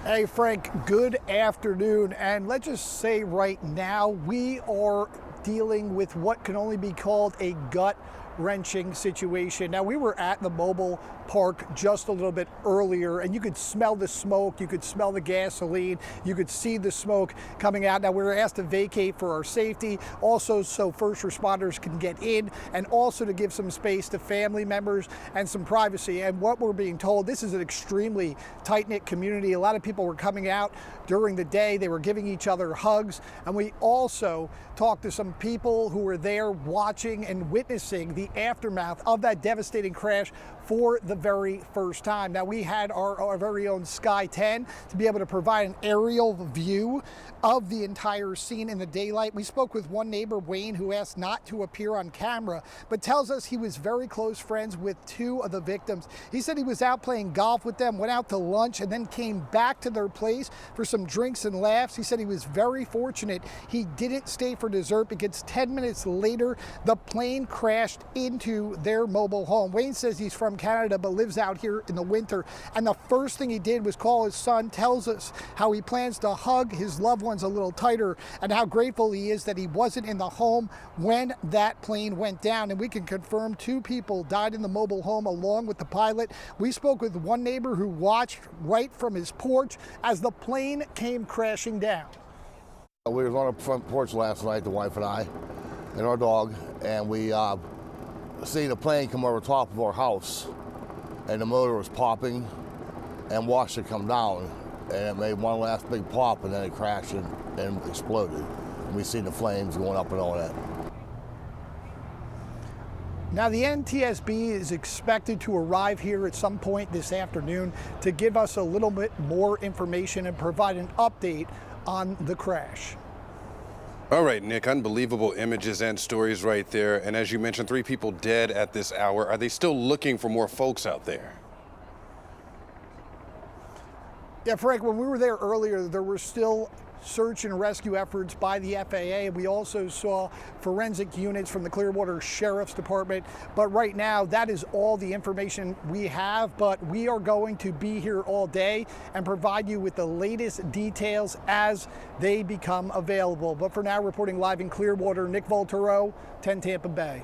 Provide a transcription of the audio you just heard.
Hey Frank, good afternoon. And let's just say right now we are dealing with what can only be called a gut-wrenching situation. Now, we were at the mobile park just a little bit earlier and you could smell the smoke, you could smell the gasoline, you could see the smoke coming out. Now, we were asked to vacate for our safety, also so first responders can get in, and also to give some space to family members and some privacy. And what we're being told, this is an extremely tight-knit community. A lot of people were coming out during the day, they were giving each other hugs, and we also talked to some people who were there watching and witnessing the aftermath of that devastating crash for the very first time. Now, we had our very own Sky 10 to be able to provide an aerial view of the entire scene in the daylight. We spoke with one neighbor, Wayne, who asked not to appear on camera, but tells us he was very close friends with two of the victims. He said he was out playing golf with them, went out to lunch, and then came back to their place for some drinks and laughs. He said he was very fortunate he didn't stay for dessert because 10 minutes later, the plane crashed into their mobile home. Wayne says he's from Canada but lives out here in the winter, and the first thing he did was call his son, tells us how he plans to hug his loved ones a little tighter and how grateful he is that he wasn't in the home when that plane went down. And we can confirm two people died in the mobile home along with the pilot. We spoke with one neighbor who watched right from his porch as the plane came crashing down. We were on the front porch last night, the wife and I, and our dog, and we seen a plane come over top of our house, and the motor was popping and watched it come down, and it made one last big pop, and then it crashed and exploded. And we seen the flames going up and all that. Now, the NTSB is expected to arrive here at some point this afternoon to give us a little bit more information and provide an update on the crash. All right, Nick, unbelievable images and stories right there. And as you mentioned, 3 people dead at this hour. Are they still looking for more folks out there? Yeah, Frank, when we were there earlier, there were still search and rescue efforts by the FAA. We also saw forensic units from the Clearwater Sheriff's Department. But right now, that is all the information we have. But we are going to be here all day and provide you with the latest details as they become available. But for now, reporting live in Clearwater, Nick Voltero, 10 Tampa Bay.